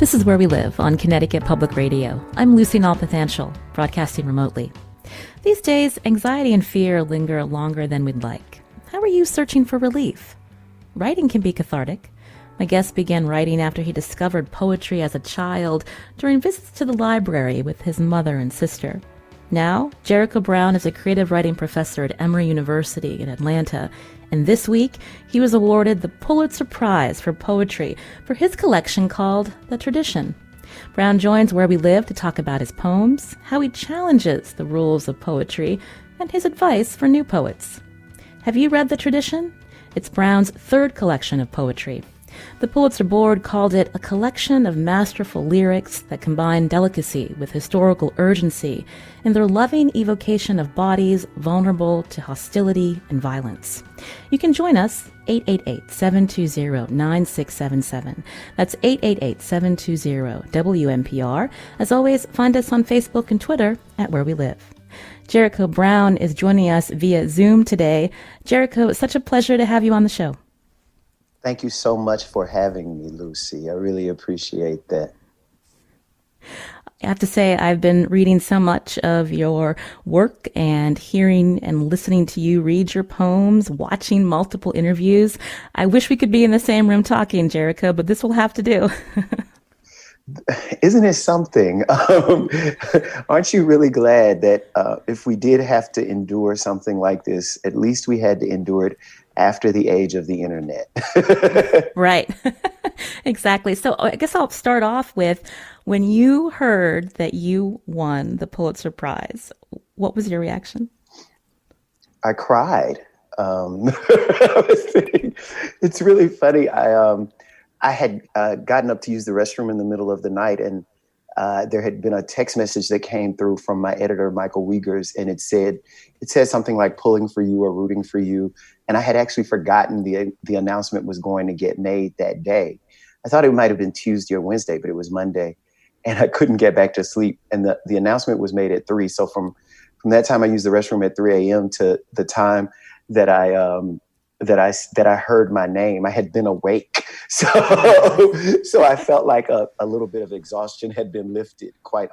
This is Where We Live on Connecticut Public Radio. I'm Lucy Nalpathanchel, broadcasting remotely. These days, anxiety and fear linger longer than we'd like. How are you searching for relief? Writing can be cathartic. My guest began writing after he discovered poetry as a child during visits to the library with his mother and sister. Now, Jericho Brown is a creative writing professor at Emory University in Atlanta, and this week he was awarded the Pulitzer Prize for poetry for his collection called The Tradition. Brown joins Where We Live to talk about his poems, how he challenges the rules of poetry, and his advice for new poets. Have you read The Tradition? It's Brown's third collection of poetry. The Pulitzer Board called it a collection of masterful lyrics that combine delicacy with historical urgency in their loving evocation of bodies vulnerable to hostility and violence. You can join us, 888-720-9677. That's 888-720-WNPR. As always, find us on Facebook and Twitter at Where We Live. Jericho Brown is joining us via Zoom today. Jericho, it's such a pleasure to have you on the show. Thank you so much for having me, Lucy. I really appreciate that. I have to say, I've been reading so much of your work and hearing and listening to you read your poems, watching multiple interviews. I wish we could be in the same room talking, Jericho, but this will have to do. Isn't it something? Aren't you really glad that if we did have to endure something like this, at least we had to endure it after the age of the internet? Right. Exactly. So I guess I'll start off with, when you heard that you won the Pulitzer Prize, what was your reaction? I cried. It's really funny. I had gotten up to use the restroom in the middle of the night, and there had been a text message that came through from my editor, Michael Wiegers, and it said something like pulling for you or rooting for you. And I had actually forgotten the announcement was going to get made that day. I thought it might have been Tuesday or Wednesday, but it was Monday, and I couldn't get back to sleep. And the announcement was made at 3. So from that time, I used the restroom at 3 a.m. to the time that I heard my name, I had been awake. So I felt like a little bit of exhaustion had been lifted, quite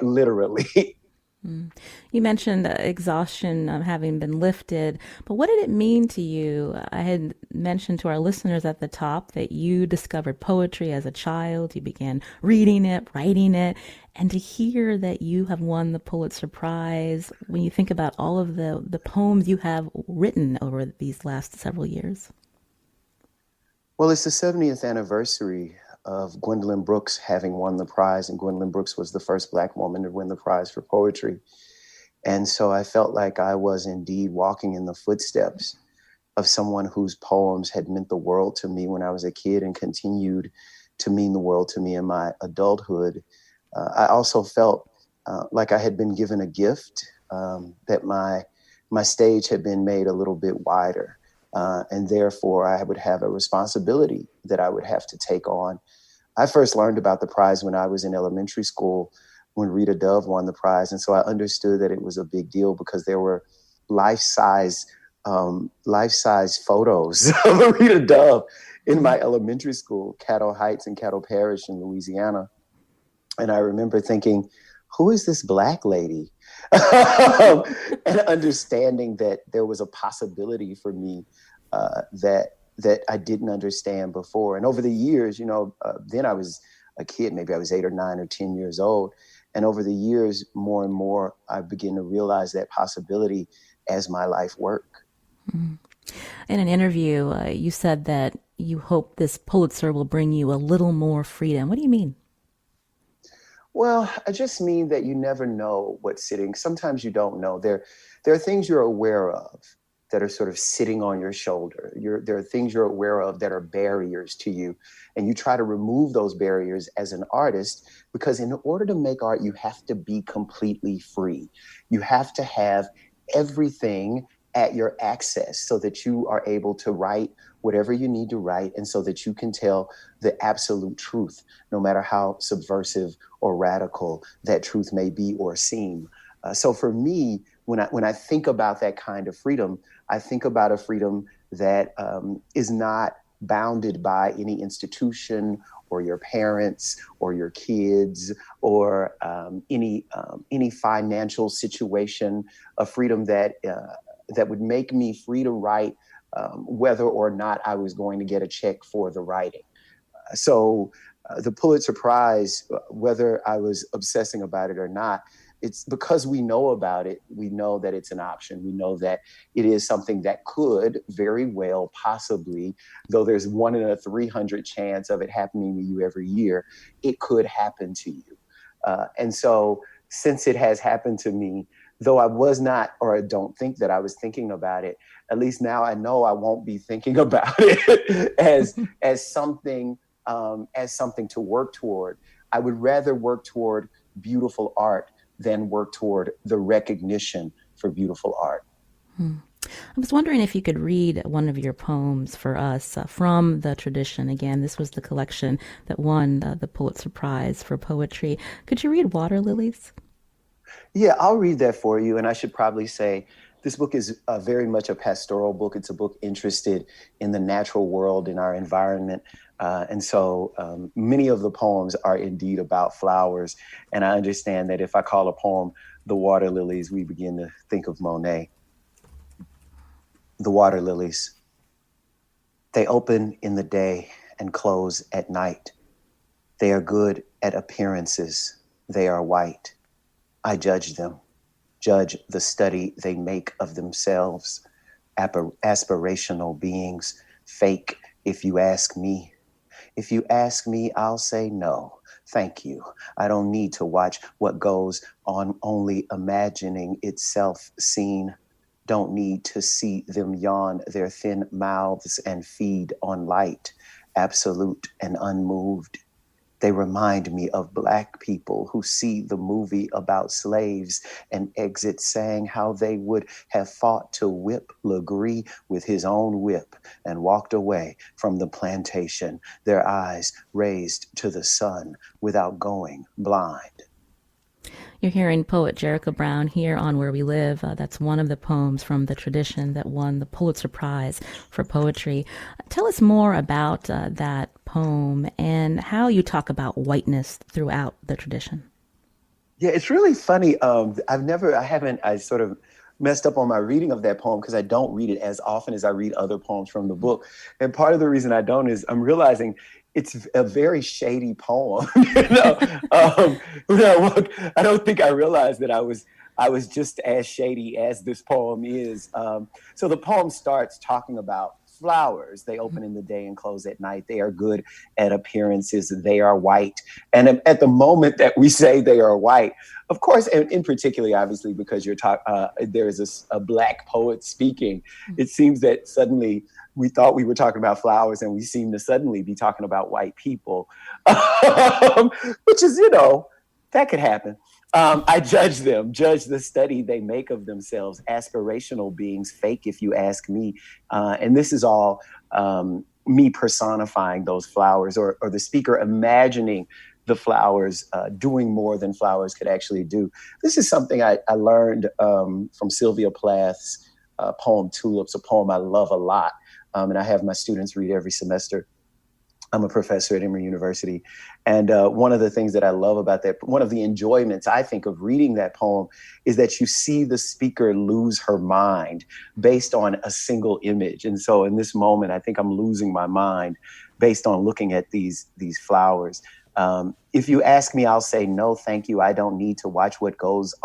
literally. You mentioned exhaustion having been lifted, but what did it mean to you? I had mentioned to our listeners at the top that you discovered poetry as a child. You began reading it, writing it, and to hear that you have won the Pulitzer Prize, when you think about all of the poems you have written over these last several years. Well, it's the 70th anniversary of Gwendolyn Brooks having won the prize, and Gwendolyn Brooks was the first Black woman to win the prize for poetry. And so I felt like I was indeed walking in the footsteps of someone whose poems had meant the world to me when I was a kid and continued to mean the world to me in my adulthood. I also felt like I had been given a gift, that my stage had been made a little bit wider. And therefore, I would have a responsibility that I would have to take on. I first learned about the prize when I was in elementary school, when Rita Dove won the prize. And so I understood that it was a big deal because there were life-size photos of Rita Dove in my elementary school, Caddo Heights and Caddo Parish in Louisiana. And I remember thinking, who is this Black lady? And understanding that there was a possibility for me that I didn't understand before. And over the years, then I was a kid, maybe I was 8 or 9 or 10 years old. And over the years, more and more, I began to realize that possibility as my life work. Mm-hmm. In an interview, you said that you hope this Pulitzer will bring you a little more freedom. What do you mean? Well, I just mean that you never know what's sitting. Sometimes you don't know. There are things you're aware of that are sort of sitting on your shoulder. There are things you're aware of that are barriers to you. And you try to remove those barriers as an artist, because in order to make art, you have to be completely free. You have to have everything at your access so that you are able to write whatever you need to write, and so that you can tell the absolute truth, no matter how subversive or radical that truth may be or seem. So for me, when I think about that kind of freedom, I think about a freedom that is not bounded by any institution or your parents or your kids or any financial situation, a freedom that would make me free to write whether or not I was going to get a check for the writing. So the Pulitzer Prize, whether I was obsessing about it or not, it's because we know about it. We know that it's an option. We know that it is something that could very well, possibly, though there's 1 in 300 chance of it happening to you every year, it could happen to you. And so since it has happened to me, though I was not, or I don't think that I was thinking about it, at least now I know I won't be thinking about it as something to work toward. I would rather work toward beautiful art than work toward the recognition for beautiful art. I was wondering if you could read one of your poems for us from the tradition. Again, this was the collection that won the Pulitzer Prize for poetry. Could you read Water Lilies? Yeah, I'll read that for you. And I should probably say this book is very much a pastoral book. It's a book interested in the natural world, in our environment. And so many of the poems are indeed about flowers. And I understand that if I call a poem The Water Lilies, we begin to think of Monet. The water lilies. They open in the day and close at night. They are good at appearances. They are white. I judge them, judge the study they make of themselves. Aspirational beings, fake if you ask me. If you ask me, I'll say no, thank you. I don't need to watch what goes on, only imagining itself seen. Don't need to see them yawn their thin mouths and feed on light, absolute and unmoved. They remind me of Black people who see the movie about slaves and exit saying how they would have fought to whip Legree with his own whip and walked away from the plantation, their eyes raised to the sun without going blind. You're hearing poet Jericho Brown here on Where We Live. That's one of the poems from the tradition that won the Pulitzer Prize for poetry. Tell us more about that poem and how you talk about whiteness throughout the tradition. Yeah, it's really funny. I sort of messed up on my reading of that poem because I don't read it as often as I read other poems from the book. And part of the reason I don't is I'm realizing it's a very shady poem. I don't think I realized that I was just as shady as this poem is. So the poem starts talking about flowers. They open in the day and close at night. They are good at appearances. They are white. And at the moment that we say they are white, of course, and in particular, obviously, because there is a Black poet speaking, it seems that suddenly we thought we were talking about flowers and we seem to suddenly be talking about white people, which is, that could happen. I judge them, judge the study they make of themselves, aspirational beings, fake if you ask me. And this is all me personifying those flowers or the speaker imagining the flowers doing more than flowers could actually do. This is something I learned from Sylvia Plath's poem Tulips, a poem I love a lot. And I have my students read every semester. I'm a professor at Emory University. And one of the things that I love about that, one of the enjoyments I think of reading that poem is that you see the speaker lose her mind based on a single image. And so in this moment, I think I'm losing my mind based on looking at these flowers. If you ask me, I'll say, no, thank you. I don't need to watch what goes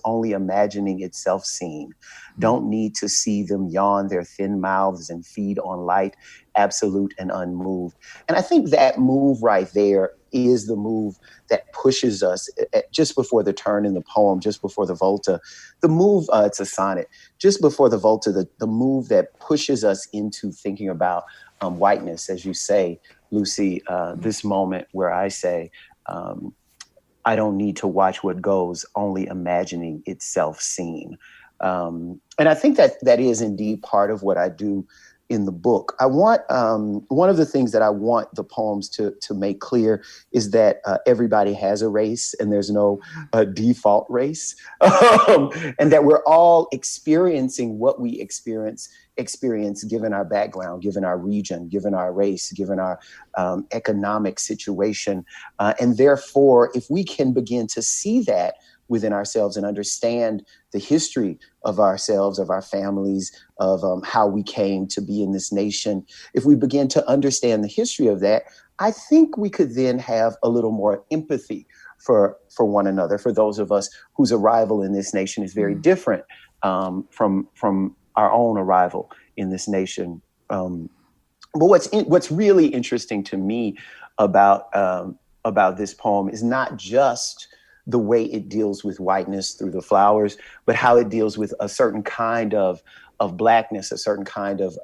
only imagining itself seen. Don't need to see them yawn their thin mouths and feed on light, absolute and unmoved. And I think that move right there is the move that pushes us just before the turn in the poem, just before the volta. The move, it's a sonnet, just before the volta, the move that pushes us into thinking about whiteness, as you say, Lucy, this moment where I say, I don't need to watch what goes, only imagining itself seen. And I think that is indeed part of what I do in the book. I want one of the things that I want the poems to make clear is that everybody has a race and there's no default race, and that we're all experiencing what we experience given our background, given our region, given our race, given our economic situation. And therefore, if we can begin to see that within ourselves and understand the history of ourselves, of our families, of how we came to be in this nation, if we begin to understand the history of that, I think we could then have a little more empathy for one another, for those of us whose arrival in this nation is very different from our own arrival in this nation. But what's really interesting to me about this poem is not just the way it deals with whiteness through the flowers, but how it deals with a certain kind of Blackness, a certain kind of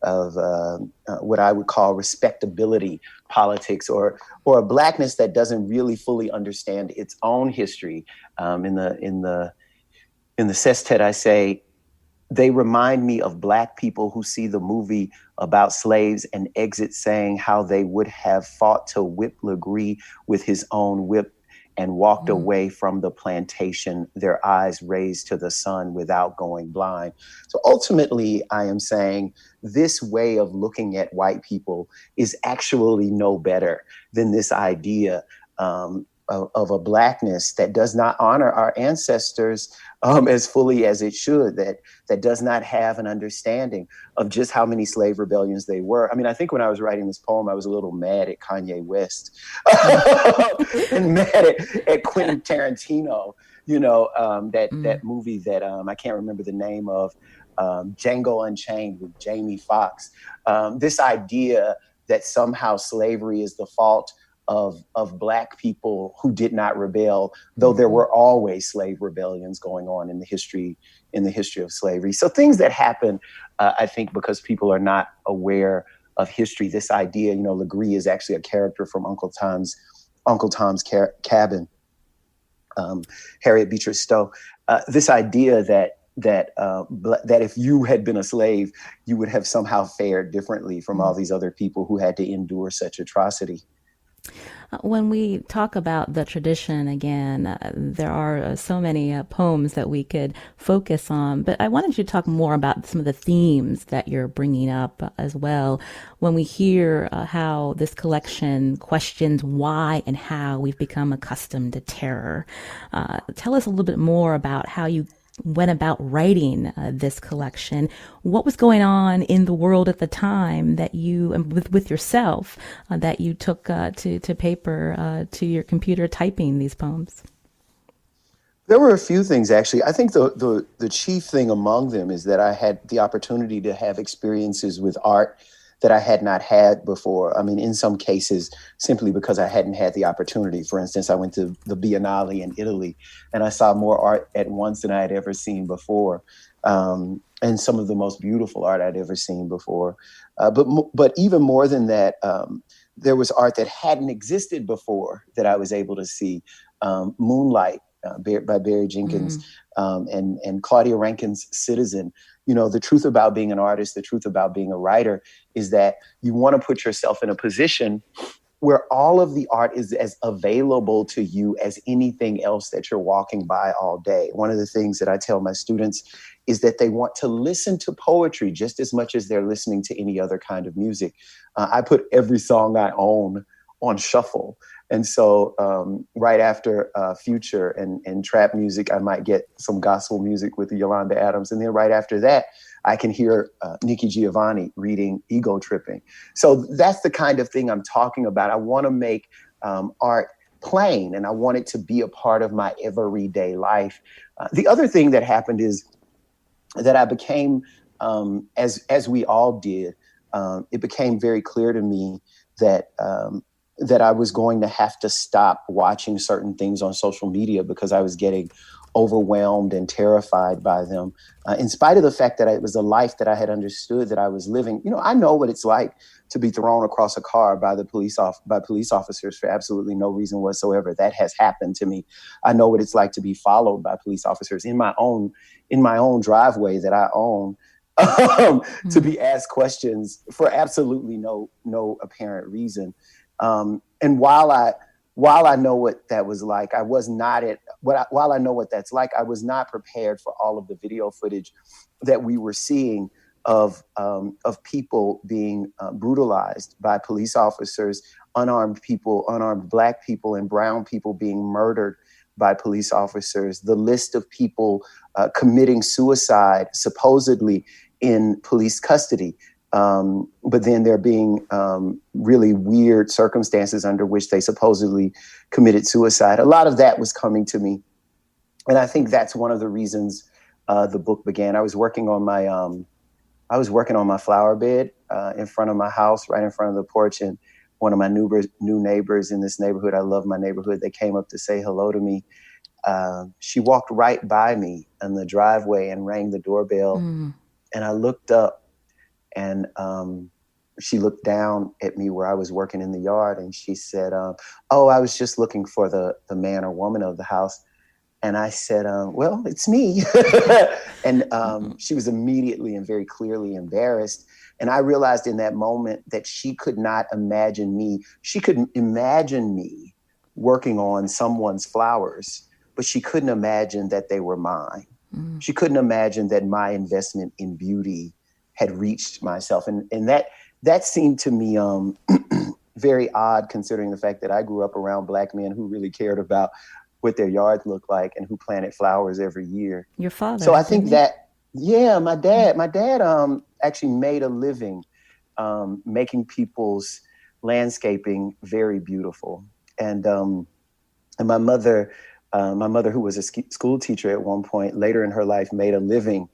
what I would call respectability politics, or a Blackness that doesn't really fully understand its own history. In the sestet, I say, they remind me of Black people who see the movie about slaves and exit saying how they would have fought to whip Legree with his own whip and walked away from the plantation, their eyes raised to the sun without going blind. So ultimately, I am saying this way of looking at white people is actually no better than this idea of a Blackness that does not honor our ancestors as fully as it should, that does not have an understanding of just how many slave rebellions they were. I mean, I think when I was writing this poem, I was a little mad at Kanye West and mad at Quentin Tarantino, that movie that I can't remember the name of, Django Unchained with Jamie Foxx. This idea that somehow slavery is the fault of Black people who did not rebel, though there were always slave rebellions going on in the history of slavery. So things that happen, I think, because people are not aware of history. This idea, Legree is actually a character from Uncle Tom's Cabin, Harriet Beecher Stowe. This idea that if you had been a slave, you would have somehow fared differently from all these other people who had to endure such atrocity. When we talk about the tradition again, there are so many poems that we could focus on, but I wanted you to talk more about some of the themes that you're bringing up as well. When we hear how this collection questions why and how we've become accustomed to terror, tell us a little bit more about how you went about writing this collection. What was going on in the world at the time that you, with yourself, that you took to paper, to your computer, typing these poems? There were a few things, actually. I think the chief thing among them is that I had the opportunity to have experiences with art that I had not had before. I mean, in some cases, simply because I hadn't had the opportunity. For instance, I went to the Biennale in Italy, and I saw more art at once than I had ever seen before, and some of the most beautiful art I'd ever seen before. But even more than that, there was art that hadn't existed before that I was able to see. Moonlight by Barry Jenkins, and Claudia Rankine's Citizen. The truth about being an artist, the truth about being a writer is that you want to put yourself in a position where all of the art is as available to you as anything else that you're walking by all day. One of the things that I tell my students is that they want to listen to poetry just as much as they're listening to any other kind of music. I put every song I own on shuffle. And so right after Future and trap music, I might get some gospel music with Yolanda Adams. And then right after that, I can hear Nikki Giovanni reading Ego Tripping. So that's the kind of thing I'm talking about. I want to make art plain, and I want it to be a part of my everyday life. The other thing that happened is that I became, as we all did, it became very clear to me that I was going to have to stop watching certain things on social media because I was getting overwhelmed and terrified by them, in spite of the fact that it was a life that I had understood that I was living. I know what it's like to be thrown across a car by police officers for absolutely no reason whatsoever. That has happened to me. I know what it's like to be followed by police officers in my own driveway that I own. to be asked questions for absolutely no apparent reason. And while I know what that was like, I was not while I know what that's like, I was not prepared for all of the video footage that we were seeing of people being brutalized by police officers, unarmed people, unarmed Black people and brown people being murdered by police officers, the list of people committing suicide supposedly in police custody. But then there being really weird circumstances under which they supposedly committed suicide. A lot of that was coming to me. And I think that's one of the reasons the book began. I was working on my flower bed in front of my house, right in front of the porch. And one of my new neighbors in this neighborhood, I love my neighborhood, they came up to say hello to me. She walked right by me in the driveway and rang the doorbell. And I looked up, and she looked down at me where I was working in the yard, and she said, oh, I was just looking for the man or woman of the house. And I said, well, it's me. And she was immediately and very clearly embarrassed. And I realized in that moment that she could not imagine me. She could imagine me working on someone's flowers, but she couldn't imagine that they were mine. She couldn't imagine that my investment in beauty had reached myself. And that seemed to me very odd, considering the fact that I grew up around Black men who really cared about what their yards looked like and who planted flowers every year. Your father. So I think that, yeah, my dad actually made a living making people's landscaping very beautiful. And my mother, who was a school teacher at one point, later in her life, made a living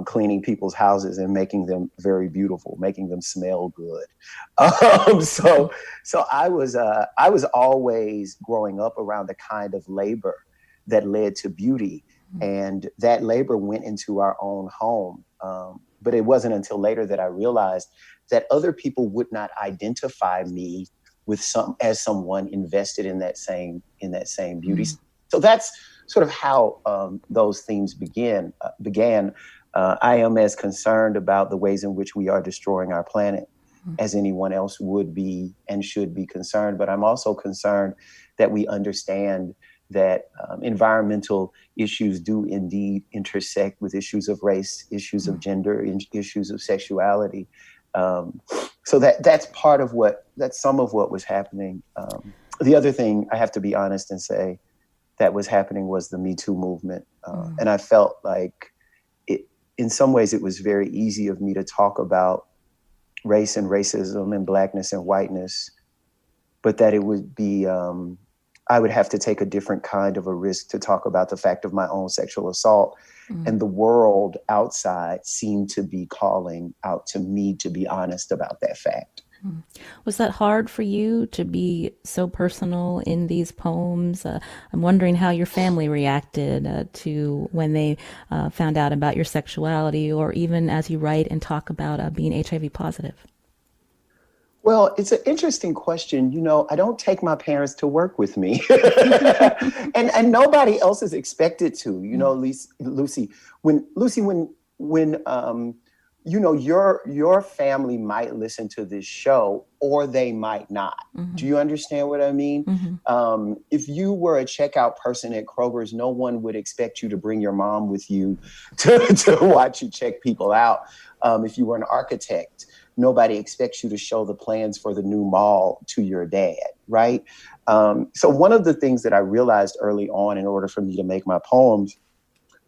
cleaning people's houses and making them very beautiful, making them smell good. So I was always growing up around the kind of labor that led to beauty, and that labor went into our own home. But it wasn't until later that I realized that other people would not identify me with as someone invested in that same beauty. So that's sort of how those themes began. I am as concerned about the ways in which we are destroying our planet as anyone else would be and should be concerned. But I'm also concerned that we understand that environmental issues do indeed intersect with issues of race, issues of gender, issues of sexuality. So that's some of what was happening. The other thing, I have to be honest and say, that was happening was the Me Too movement. And I felt like in some ways it was very easy of me to talk about race and racism and Blackness and whiteness, but that it would be, I would have to take a different kind of a risk to talk about the fact of my own sexual assault. And the world outside seemed to be calling out to me to be honest about that fact. Was that hard for you to be so personal in these poems? I'm wondering how your family reacted to when they found out about your sexuality, or even as you write and talk about being HIV positive. Well, it's an interesting question. You know, I don't take my parents to work with me and nobody else is expected to, you know, Lucy, when you know, your family might listen to this show or they might not. Do you understand what I mean? If you were a checkout person at Kroger's, no one would expect you to bring your mom with you to watch you check people out. If you were an architect, nobody expects you to show the plans for the new mall to your dad, right? So one of the things that I realized early on in order for me to make my poems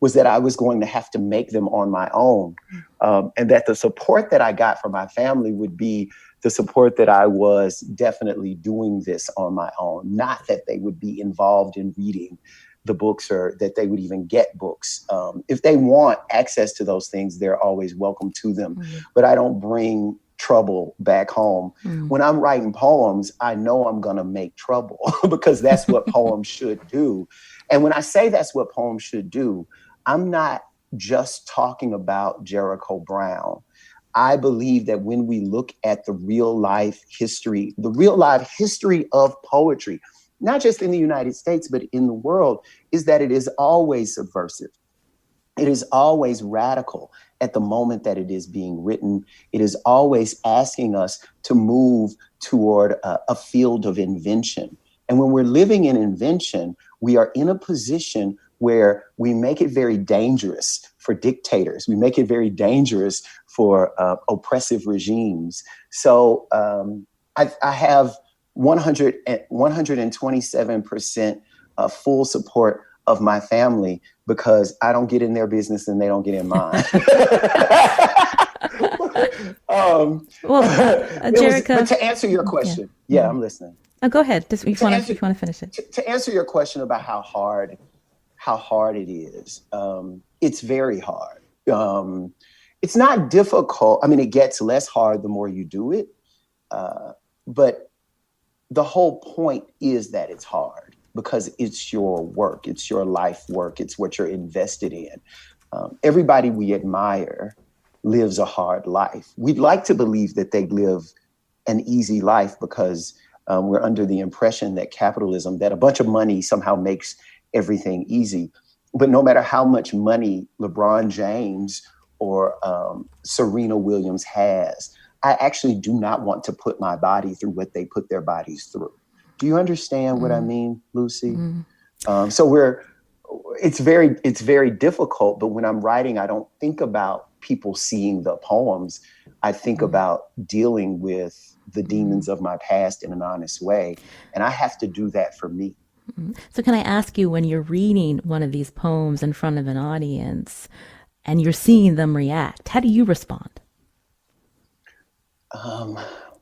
was that I was going to have to make them on my own. And that the support that I got from my family would be the support that I was definitely doing this on my own, not that they would be involved in reading the books or that they would even get books. If they want access to those things, they're always welcome to them. But I don't bring trouble back home. When I'm writing poems, I know I'm going to make trouble because that's what poems should do. And when I say that's what poems should do, I'm not just talking about Jericho Brown. I believe that when we look at the real life history of poetry, not just in the United States, but in the world, is that it is always subversive. It is always radical at the moment that it is being written. It is always asking us to move toward a field of invention. And when we're living in invention, we are in a position where we make it very dangerous for dictators. We make it very dangerous for oppressive regimes. So I have 127% full support of my family because I don't get in their business and they don't get in mine. Jericho. But to answer your question, yeah, I'm listening. Oh, go ahead. Just if you want to finish it. To answer your question about how hard it is, it's very hard. It's not difficult. I mean, it gets less hard the more you do it. But the whole point is that it's hard because it's your work. It's your life work. It's what you're invested in. Everybody we admire lives a hard life. We'd like to believe that they live an easy life because we're under the impression that capitalism, that a bunch of money somehow makes everything easy. But no matter how much money LeBron James or Serena Williams has, I actually do not want to put my body through what they put their bodies through. Do you understand what I mean, Lucy? So it's very difficult, but when I'm writing, I don't think about people seeing the poems. I think about dealing with the demons of my past in an honest way. And I have to do that for me. So can I ask you, when you're reading one of these poems in front of an audience and you're seeing them react, how do you respond?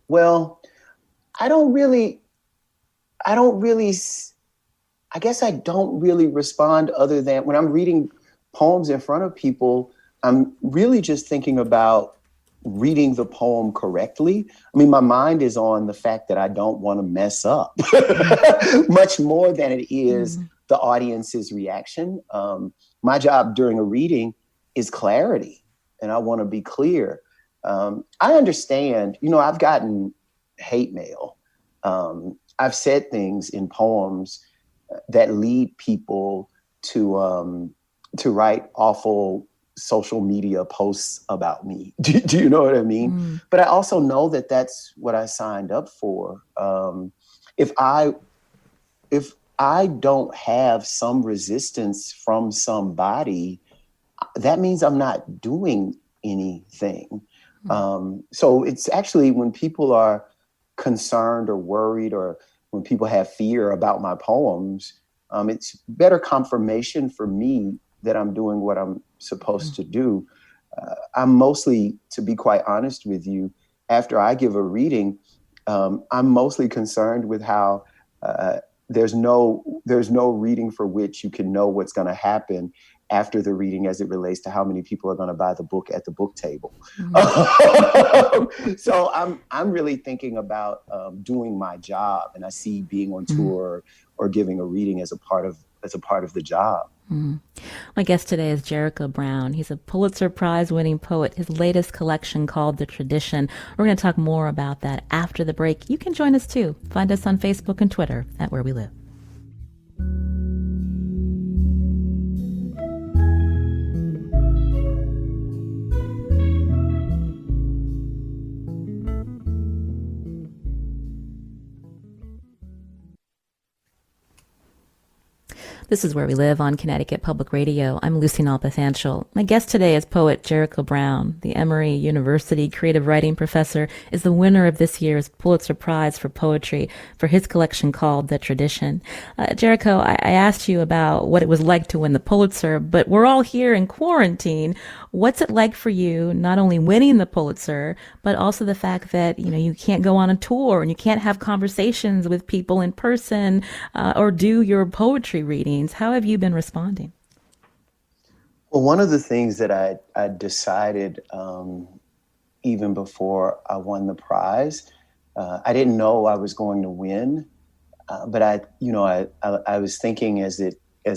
Well, I guess I don't really respond other than when I'm reading poems in front of people, I'm really just thinking about reading the poem correctly. I mean, my mind is on the fact that I don't want to mess up much more than it is the audience's reaction. My job during a reading is clarity, and I want to be clear. I understand, I've gotten hate mail. I've said things in poems that lead people to write awful social media posts about me. Do you know what I mean? But I also know that that's what I signed up for. If I don't have some resistance from somebody, that means I'm not doing anything. So it's actually when people are concerned or worried, or when people have fear about my poems, it's better confirmation for me that I'm doing what I'm supposed to do. I'm mostly, to be quite honest with you, after I give a reading, I'm mostly concerned with how there's no reading for which you can know what's going to happen after the reading as it relates to how many people are going to buy the book at the book table. So I'm really thinking about doing my job, and I see being on tour or giving a reading as a part of the job. My guest today is Jericho Brown. He's a Pulitzer Prize winning poet. His latest collection, called The Tradition. We're going to talk more about that after the break. You can join us too. Find us on Facebook and Twitter at Where We Live. This is Where We Live on Connecticut Public Radio. I'm Lucy Nalpathanchel. My guest today is poet Jericho Brown. The Emory University creative writing professor is the winner of this year's Pulitzer Prize for poetry for his collection called The Tradition. Jericho, I asked you about what it was like to win the Pulitzer, but we're all here in quarantine. What's it like for you, not only winning the Pulitzer, but also the fact that, you can't go on a tour and you can't have conversations with people in person or do your poetry readings? How have you been responding? Well, one of the things that I decided even before I won the prize, I didn't know I was going to win, but I was thinking as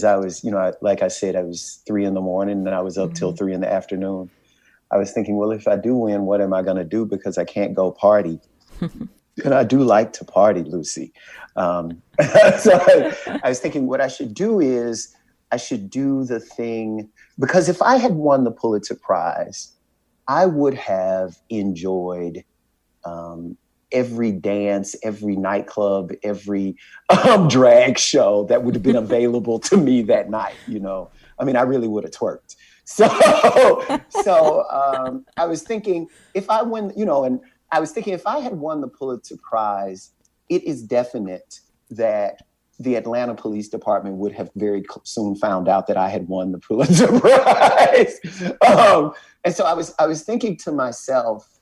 I was, like I said, I was 3 a.m. and I was up till 3 p.m. I was thinking, well, if I do win, what am I going to do? Because I can't go party. And I do like to party, Lucy. So I was thinking what I should do is I should do the thing, because if I had won the Pulitzer Prize, I would have enjoyed every dance, every nightclub, every drag show that would have been available to me that night. I mean, I really would have twerked. So, I was thinking if I win, and I was thinking if I had won the Pulitzer Prize, it is definite that the Atlanta Police Department would have very soon found out that I had won the Pulitzer Prize. And so I was thinking to myself,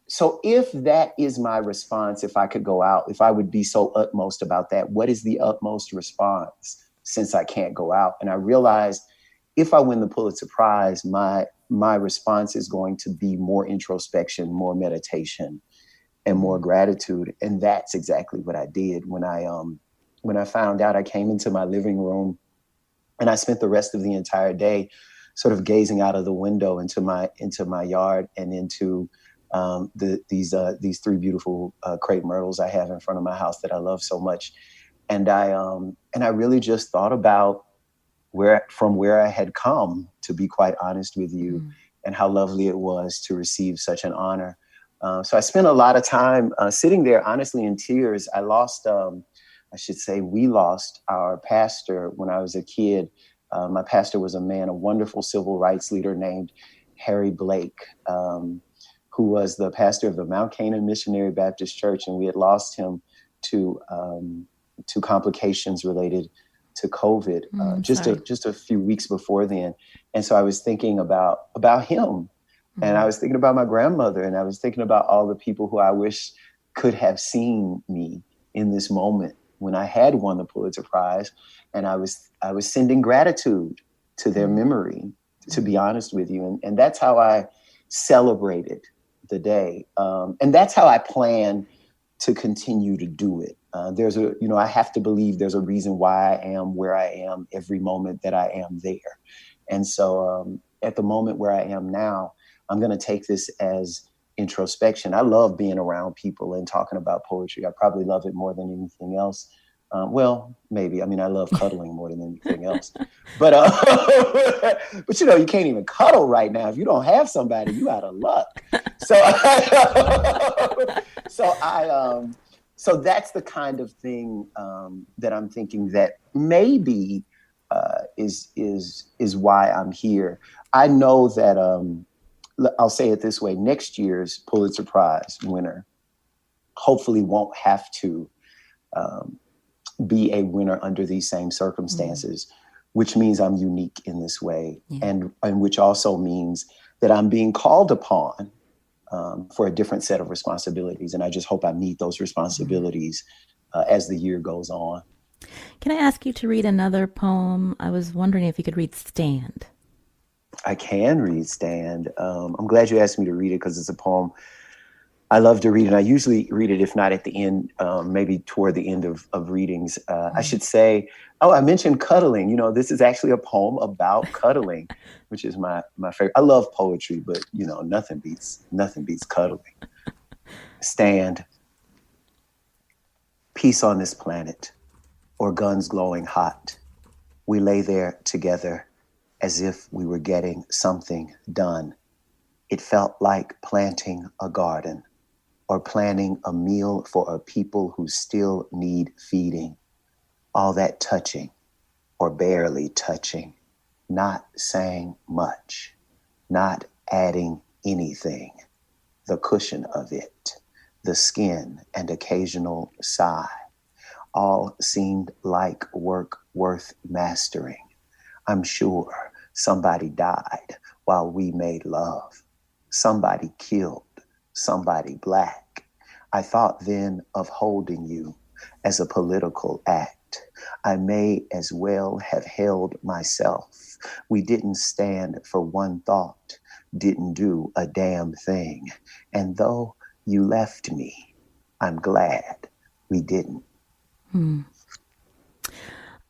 so if that is my response, if I could go out, if I would be so utmost about that, what is the utmost response since I can't go out? And I realized if I win the Pulitzer Prize, my response is going to be more introspection, more meditation, and more gratitude. And that's exactly what I did. When I found out, I came into my living room and I spent the rest of the entire day sort of gazing out of the window into my yard and into these three beautiful crepe myrtles I have in front of my house that I love so much. And I really just thought about where I had come, to be quite honest with you, and how lovely it was to receive such an honor. So I spent a lot of time sitting there, honestly, in tears. We lost our pastor when I was a kid. My pastor was a man, a wonderful civil rights leader named Harry Blake, who was the pastor of the Mount Canaan Missionary Baptist Church. And we had lost him to complications related to COVID just a few weeks before then. And so I was thinking about him. And I was thinking about my grandmother, and I was thinking about all the people who I wish could have seen me in this moment when I had won the Pulitzer Prize. And I was sending gratitude to their memory, to be honest with you. And that's how I celebrated the day. And that's how I plan to continue to do it. I have to believe there's a reason why I am where I am every moment that I am there. And so at the moment where I am now, I'm going to take this as introspection. I love being around people and talking about poetry. I probably love it more than anything else. Well, maybe. I mean, I love cuddling more than anything else. But you can't even cuddle right now. If you don't have somebody, you out of luck. So that's the kind of thing that I'm thinking that maybe is why I'm here. I know that I'll say it this way: next year's Pulitzer Prize winner hopefully won't have to be a winner under these same circumstances, which means I'm unique in this way, and which also means that I'm being called upon for a different set of responsibilities. And I just hope I meet those responsibilities as the year goes on. Can I ask you to read another poem? I was wondering if you could read Stand. I can read Stand. I'm glad you asked me to read it because it's a poem I love to read, and I usually read it, if not at the end, maybe toward the end of readings. I should say, I mentioned cuddling. This is actually a poem about cuddling, which is my favorite. I love poetry, but nothing beats cuddling. Stand. Peace on this planet, or guns glowing hot. We lay there together as if we were getting something done. It felt like planting a garden or planning a meal for a people who still need feeding. All that touching or barely touching, not saying much, not adding anything. The cushion of it, the skin and occasional sigh, all seemed like work worth mastering. I'm sure somebody died while we made love. Somebody killed somebody Black. I thought then of holding you as a political act. I may as well have held myself. We didn't stand for one thought, didn't do a damn thing. And though you left me, I'm glad we didn't.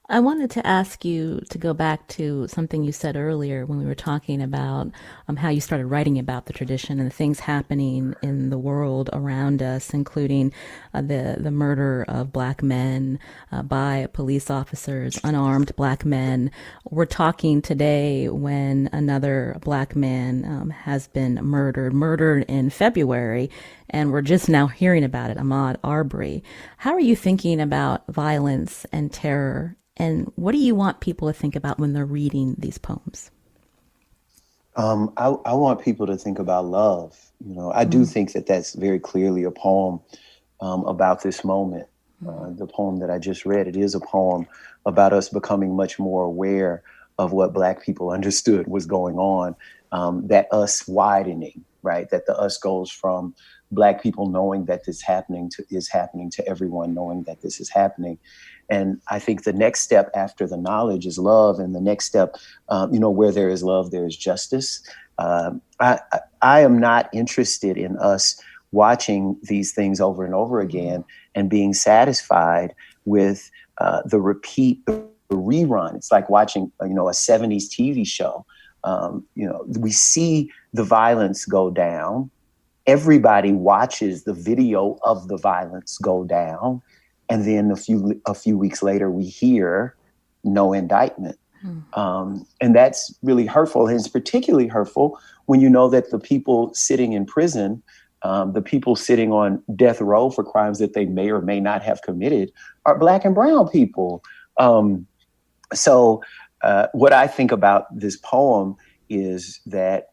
I wanted to ask you to go back to something you said earlier when we were talking about how you started writing about the tradition and the things happening in the world around us, including the murder of black men by police officers, unarmed black men. We're talking today when another black man has been murdered in February, and we're just now hearing about it, Ahmaud Arbery. How are you thinking about violence and terror? And what do you want people to think about when they're reading these poems? I want people to think about love. I do Mm, think that that's very clearly a poem about this moment. The poem that I just read, it is a poem about us becoming much more aware of what Black people understood was going on, that us widening, right? That the us goes from Black people knowing that this is happening to everyone knowing that this is happening. And I think the next step after the knowledge is love. And the next step, where there is love, there is justice. I am not interested in us watching these things over and over again and being satisfied with the rerun. It's like watching, a 70s TV show. We see the violence go down. Everybody watches the video of the violence go down. And then a few weeks later, we hear no indictment. And that's really hurtful. And it's particularly hurtful when you know that the people sitting in prison, the people sitting on death row for crimes that they may or may not have committed are Black and brown people. So what I think about this poem is that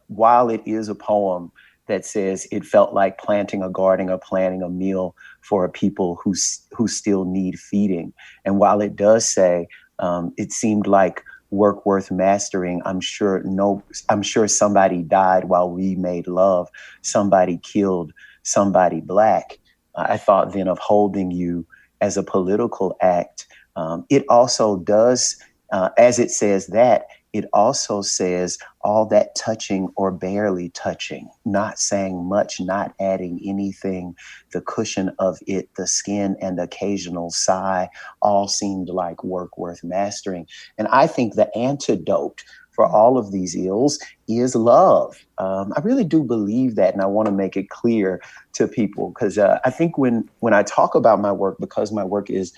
while it is a poem that says it felt like planting a garden or planting a meal for a people who still need feeding. And while it does say it seemed like work worth mastering, I'm sure somebody died while we made love. Somebody killed somebody Black. I thought then of holding you as a political act. It also does, as it says that, it also says all that touching or barely touching, not saying much, not adding anything, the cushion of it, the skin and occasional sigh, all seemed like work worth mastering. And I think the antidote for all of these ills is love. I really do believe that, and I want to make it clear to people because I think when I talk about my work, because my work is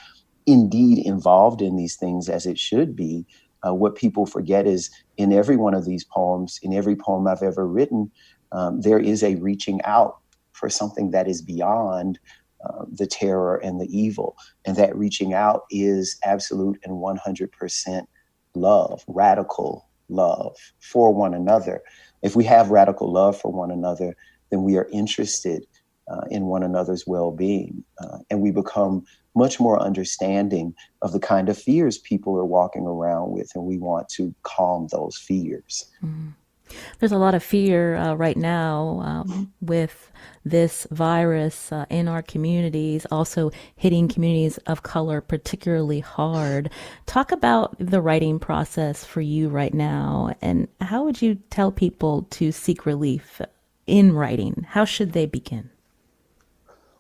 indeed involved in these things as it should be, what people forget is in every one of these poems, in every poem I've ever written, there is a reaching out for something that is beyond the terror and the evil. And that reaching out is absolute and 100% love, radical love for one another. If we have radical love for one another, then we are interested in one another's well-being. And we become much more understanding of the kind of fears people are walking around with, and we want to calm those fears. There's a lot of fear right now with this virus in our communities, also hitting communities of color particularly hard. Talk about the writing process for you right now, and how would you tell people to seek relief in writing? How should they begin?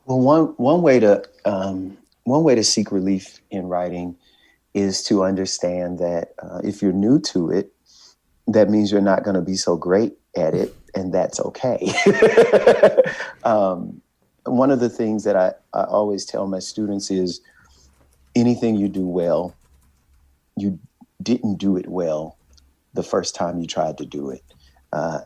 Well, one way to seek relief in writing is to understand that if you're new to it, that means you're not going to be so great at it, and that's okay. One of the things that I always tell my students is anything you do well, you didn't do it well the first time you tried to do it. I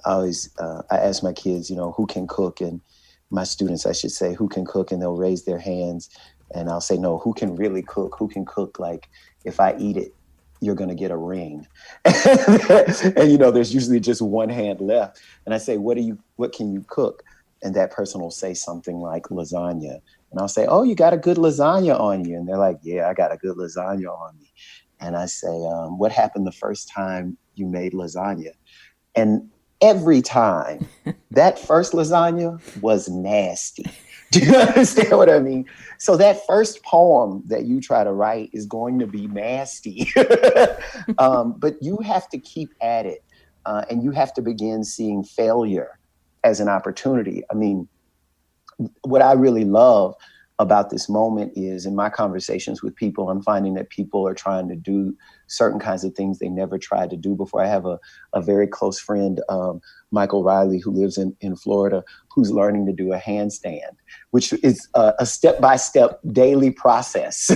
ask my kids, who can cook, and my students, I should say, who can cook, and they'll raise their hands. And I'll say, no, who can really cook? Who can cook? Like, if I eat it, you're going to get a ring. And, there's usually just one hand left. And I say, what can you cook? And that person will say something like lasagna. And I'll say, oh, you got a good lasagna on you. And they're like, yeah, I got a good lasagna on me. And I say, what happened the first time you made lasagna? And every time that first lasagna was nasty. Do you understand what I mean? So that first poem that you try to write is going to be nasty, but you have to keep at it, and you have to begin seeing failure as an opportunity. I mean, what I really love about this moment is in my conversations with people, I'm finding that people are trying to do certain kinds of things they never tried to do before. I have a very close friend, Michael Riley, who lives in Florida, who's learning to do a handstand, which is a step-by-step daily process.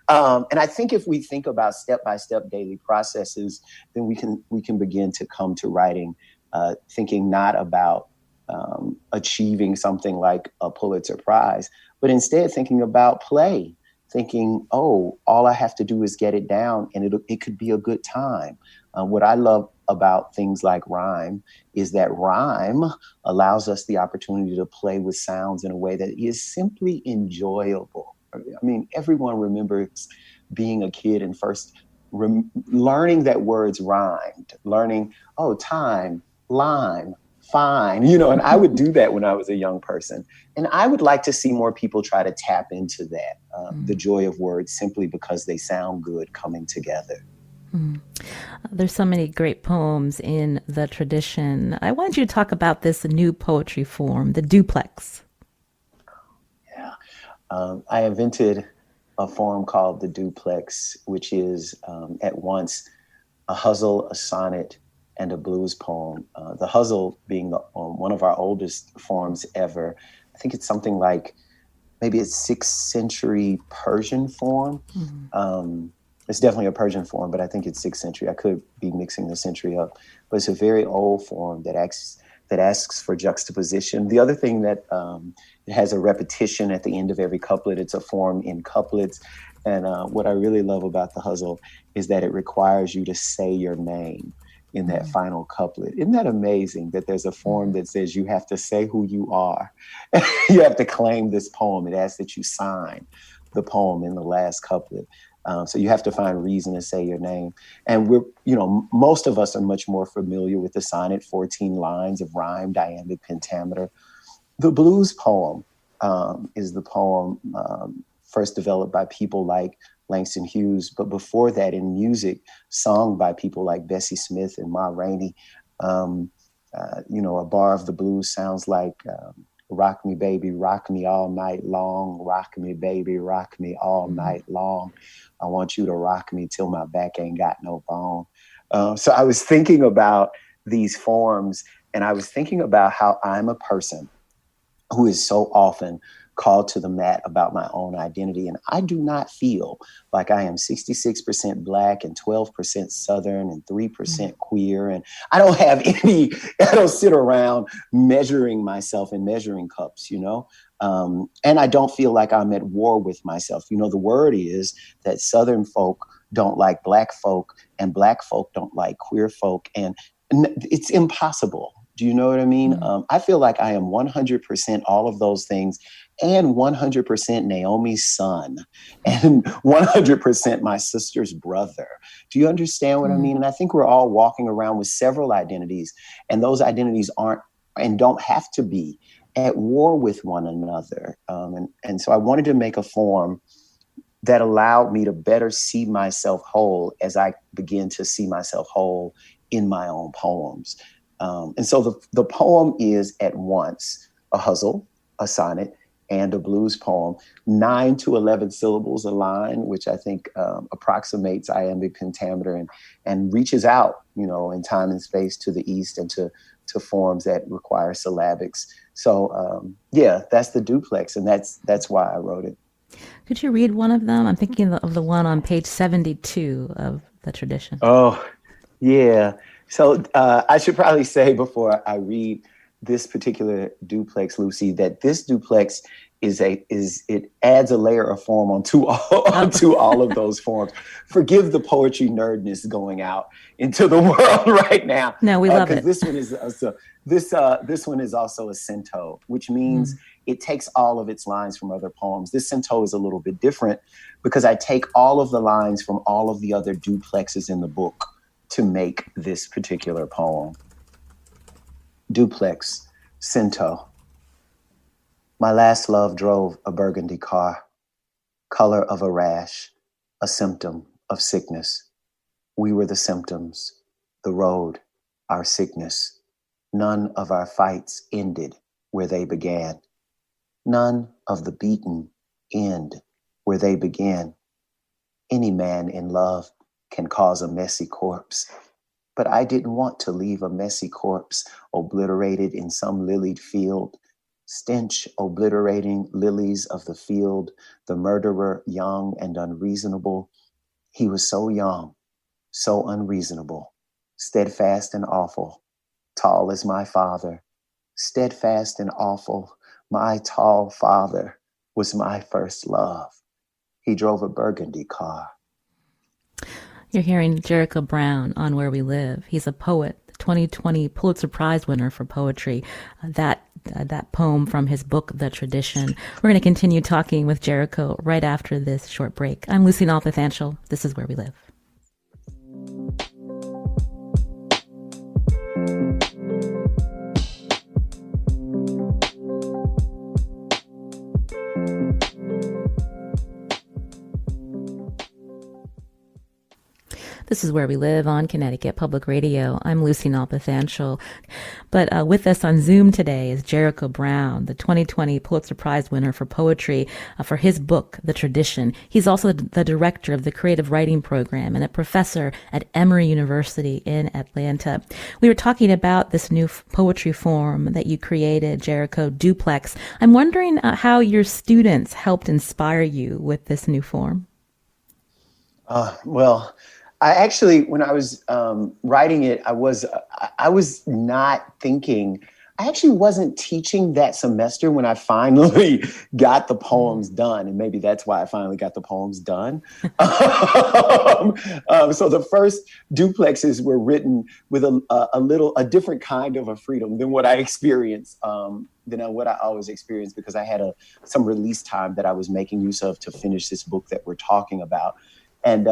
And I think if we think about step-by-step daily processes, then we can begin to come to writing, thinking not about achieving something like a Pulitzer Prize, but instead thinking about play, thinking, oh, all I have to do is get it down and it could be a good time. What I love about things like rhyme is that rhyme allows us the opportunity to play with sounds in a way that is simply enjoyable. I mean, everyone remembers being a kid and first learning that words rhymed, learning, oh, time, lime, fine, and I would do that when I was a young person. And I would like to see more people try to tap into that, the joy of words simply because they sound good coming together. There's so many great poems in the tradition. I want you to talk about this new poetry form, the duplex. Yeah. I invented a form called the duplex, which is at once a hustle, a sonnet, and a blues poem. The hustle being one of our oldest forms ever. I think it's something like maybe it's 6th century Persian form. It's definitely a Persian form, but I think it's 6th century. I could be mixing the century up, but it's a very old form that asks for juxtaposition. The other thing that it has a repetition at the end of every couplet. It's a form in couplets. And what I really love about the hustle is that it requires you to say your name in that final couplet. Isn't that amazing that there's a form that says you have to say who you are? You have to claim this poem. It asks that you sign the poem in the last couplet. So you have to find reason to say your name. And most of us are much more familiar with the sonnet, 14 lines of rhyme, iambic pentameter. The blues poem is the poem first developed by people like Langston Hughes, but before that in music, sung by people like Bessie Smith and Ma Rainey. A bar of the blues sounds like, rock me, baby, rock me all night long. Rock me, baby, rock me all night long. I want you to rock me till my back ain't got no bone. So I was thinking about these forms, and I was thinking about how I'm a person who is so often called to the mat about my own identity. And I do not feel like I am 66% Black and 12% Southern and 3% queer. And I don't sit around measuring myself in measuring cups, and I don't feel like I'm at war with myself. The word is that Southern folk don't like Black folk and Black folk don't like queer folk. And it's impossible. Do you know what I mean? I feel like I am 100% all of those things and 100% Naomi's son and 100% my sister's brother. Do you understand what I mean? And I think we're all walking around with several identities, and those identities aren't and don't have to be at war with one another. And so I wanted to make a form that allowed me to better see myself whole as I begin to see myself whole in my own poems. And so the poem is at once a hustle, a sonnet, and a blues poem, 9 to 11 syllables a line, which I think approximates iambic pentameter and reaches out, in time and space to the East and to forms that require syllabics. So that's the duplex, and that's why I wrote it. Could you read one of them? I'm thinking of the one on page 72 of the tradition. Oh, yeah. So I should probably say before I read this particular duplex, Lucy, that this duplex it adds a layer of form onto all of those forms. Forgive the poetry nerdness going out into the world right now. No, we love it. This one is this one is also a cento, which means it takes all of its lines from other poems. This cento is a little bit different because I take all of the lines from all of the other duplexes in the book to make this particular poem. Duplex, cento. My last love drove a burgundy car, color of a rash, a symptom of sickness. We were the symptoms, the road, our sickness. None of our fights ended where they began. None of the beaten end where they begin. Any man in love can cause a messy corpse. But I didn't want to leave a messy corpse obliterated in some lilied field. Stench obliterating lilies of the field, the murderer young and unreasonable. He was so young, so unreasonable, steadfast and awful, tall as my father. Steadfast and awful, my tall father was my first love. He drove a burgundy car. You're hearing Jericho Brown on Where We Live. He's a poet, the 2020 Pulitzer Prize winner for poetry. That poem from his book, The Tradition. We're going to continue talking with Jericho right after this short break. I'm Lucy Nalpathanchel. This is Where We Live. This is Where We Live on Connecticut Public Radio. I'm Lucy Nalpathanchel. But with us on Zoom today is Jericho Brown, the 2020 Pulitzer Prize winner for poetry for his book, The Tradition. He's also the director of the Creative Writing Program and a professor at Emory University in Atlanta. We were talking about this new poetry form that you created, Jericho, Duplex. I'm wondering how your students helped inspire you with this new form. Well, I actually, when I was writing it, I was not thinking. I actually wasn't teaching that semester when I finally got the poems done, and maybe that's why I finally got the poems done. So the first duplexes were written with a different kind of a freedom than what I experienced. Than what I always experienced, because I had some release time that I was making use of to finish this book that we're talking about. And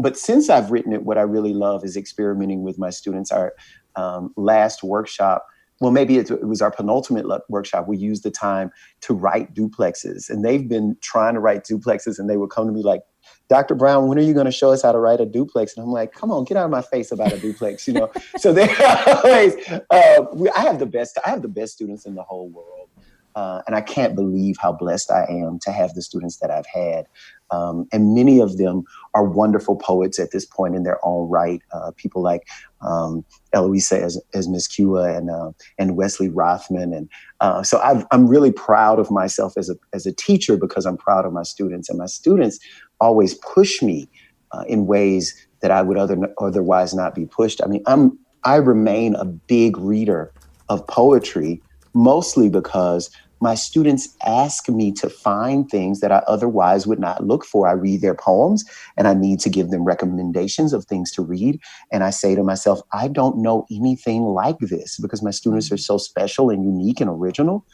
but since I've written it, what I really love is experimenting with my students. Our last workshop, well, maybe it was our penultimate workshop, we used the time to write duplexes. And they've been trying to write duplexes, and they would come to me like, Dr. Brown, when are you going to show us how to write a duplex? And I'm like, come on, get out of my face about a duplex, you know. So they're always, I have the best students in the whole world. And I can't believe how blessed I am to have the students that I've had. And many of them are wonderful poets at this point in their own right. People like Eloisa as Miss Kua and Wesley Rothman. And so I'm really proud of myself as a teacher, because I'm proud of my students. And my students always push me in ways that I would otherwise not be pushed. I mean, I remain a big reader of poetry, mostly because my students ask me to find things that I otherwise would not look for. I read their poems and I need to give them recommendations of things to read. And I say to myself, I don't know anything like this, because my students are so special and unique and original.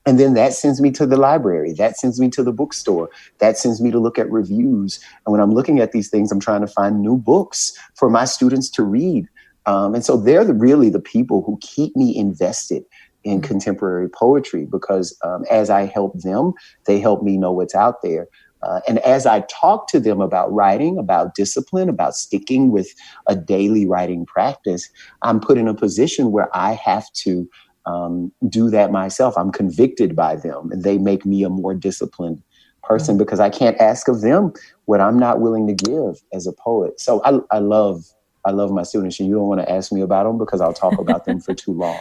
And then that sends me to the library. That sends me to the bookstore. That sends me to look at reviews. And when I'm looking at these things, I'm trying to find new books for my students to read. And so they're really the people who keep me invested in contemporary poetry, because as I help them, they help me know what's out there. And as I talk to them about writing, about discipline, about sticking with a daily writing practice, I'm put in a position where I have to do that myself. I'm convicted by them, and they make me a more disciplined person, because I can't ask of them what I'm not willing to give as a poet. So I love my students, and you don't want to ask me about them because I'll talk about them for too long.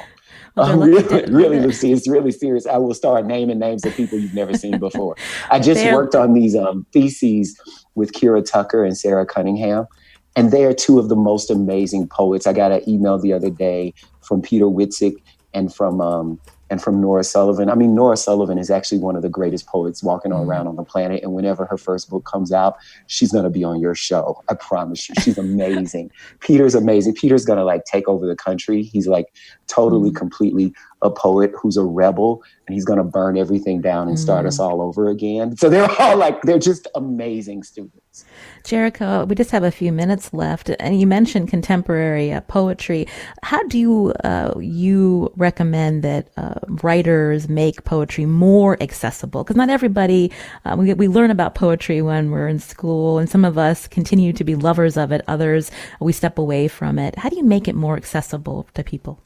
Really, Lucy, it's really serious. I will start naming names of people you've never seen before. I just worked on these theses with Kira Tucker and Sarah Cunningham, and they are two of the most amazing poets. I got an email the other day from Peter Witzik and from Nora Sullivan. I mean, Nora Sullivan is actually one of the greatest poets walking around on the planet. And whenever her first book comes out, she's going to be on your show. I promise you. She's amazing. Peter's amazing. Peter's going to take over the country. He's totally, completely a poet who's a rebel, and he's going to burn everything down and start us all over again. So they're all they're just amazing students. Jericho, we just have a few minutes left, and you mentioned contemporary poetry. How do you recommend that writers make poetry more accessible? Because not everybody, we learn about poetry when we're in school, and some of us continue to be lovers of it. Others, we step away from it. How do you make it more accessible to people?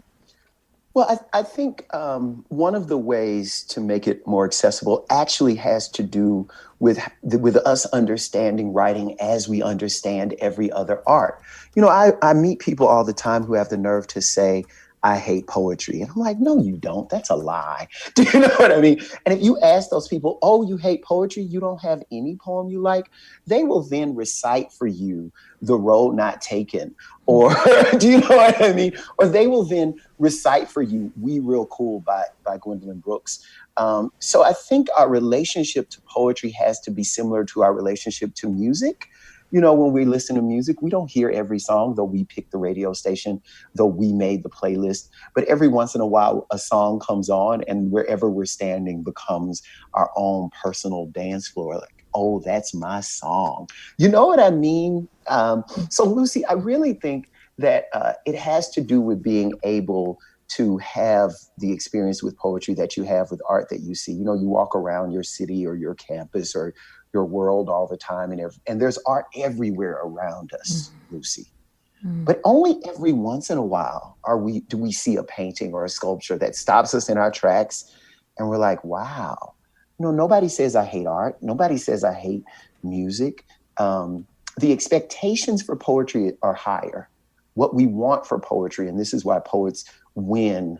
Well, I think one of the ways to make it more accessible actually has to do with us understanding writing as we understand every other art. You know, I meet people all the time who have the nerve to say, I hate poetry. And I'm like, no, you don't. That's a lie. Do you know what I mean? And if you ask those people, oh, you hate poetry, you don't have any poem you like, they will then recite for you The Road Not Taken. Or do you know what I mean? Or they will then recite for you "We Real Cool" by Gwendolyn Brooks. So I think our relationship to poetry has to be similar to our relationship to music. You know, when we listen to music, we don't hear every song, though we pick the radio station, though we made the playlist. But every once in a while, a song comes on, and wherever we're standing becomes our own personal dance floor. Like, oh, that's my song. You know what I mean? So, Lucy, I really think that it has to do with being able to have the experience with poetry that you have with art that you see. You know, you walk around your city or your campus or your world all the time, and there's art everywhere around us, Lucy. But only every once in a while do we see a painting or a sculpture that stops us in our tracks, and we're like, wow. You know, nobody says I hate art. Nobody says I hate music. The expectations for poetry are higher. What we want for poetry, and this is why poets win,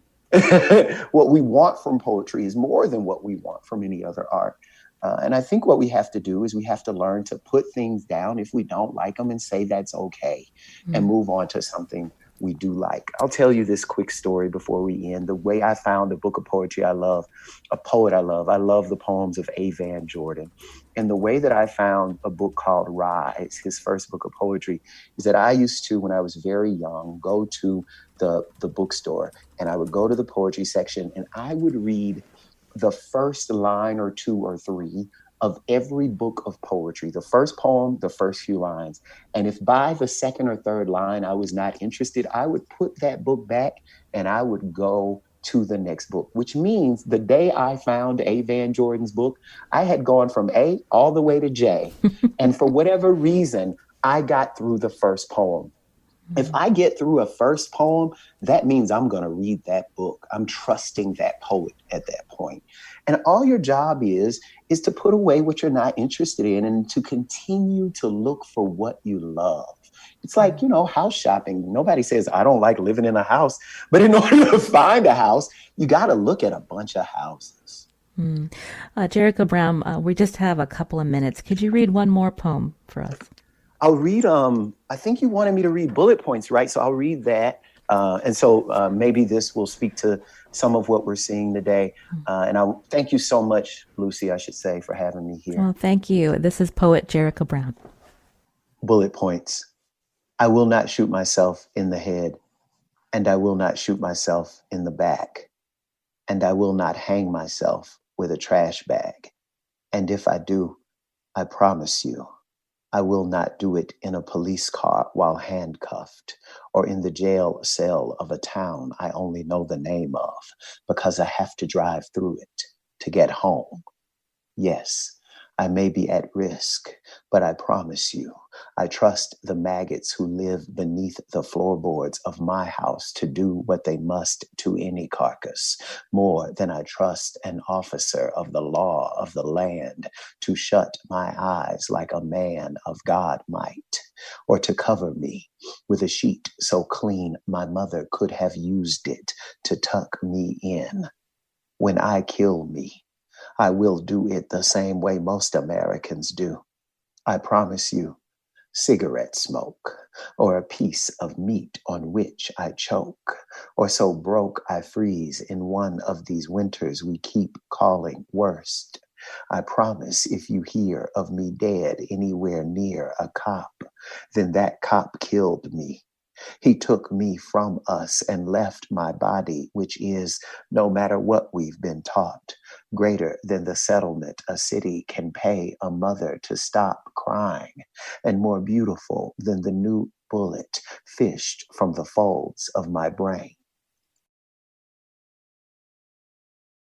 what we want from poetry is more than what we want from any other art. And I think what we have to do is we have to learn to put things down if we don't like them and say that's okay and move on to something we do like. I'll tell you this quick story before we end. The way I found a book of poetry I love, a poet I love the poems of A. Van Jordan. And the way that I found a book called Rise, his first book of poetry, is that I used to, when I was very young, go to the bookstore and I would go to the poetry section and I would read the first line or two or three of every book of poetry, the first poem, the first few lines. And if by the second or third line I was not interested, I would put that book back and I would go to the next book, which means the day I found A. Van Jordan's book, I had gone from A all the way to J. And for whatever reason, I got through the first poem. If I get through a first poem, that means I'm going to read that book. I'm trusting that poet at that point. And all your job is to put away what you're not interested in and to continue to look for what you love. It's like, you know, house shopping. Nobody says, I don't like living in a house. But in order to find a house, you got to look at a bunch of houses. Jericho Brown, we just have a couple of minutes. Could you read one more poem for us? I'll read, I think you wanted me to read Bullet Points, right? So I'll read that. And so maybe this will speak to some of what we're seeing today. And I thank you so much, Lucy, I should say, for having me here. Well, thank you. This is poet Jericho Brown. Bullet Points. I will not shoot myself in the head, and I will not shoot myself in the back, and I will not hang myself with a trash bag. And if I do, I promise you, I will not do it in a police car while handcuffed or in the jail cell of a town I only know the name of because I have to drive through it to get home. Yes, I may be at risk, but I promise you, I trust the maggots who live beneath the floorboards of my house to do what they must to any carcass, more than I trust an officer of the law of the land to shut my eyes like a man of God might, or to cover me with a sheet so clean my mother could have used it to tuck me in. When I kill me, I will do it the same way most Americans do. I promise you, cigarette smoke, or a piece of meat on which I choke, or so broke I freeze in one of these winters we keep calling worst. I promise if you hear of me dead anywhere near a cop, then that cop killed me. He took me from us and left my body, which is, no matter what we've been taught, greater than the settlement a city can pay a mother to stop crying, and more beautiful than the new bullet fished from the folds of my brain.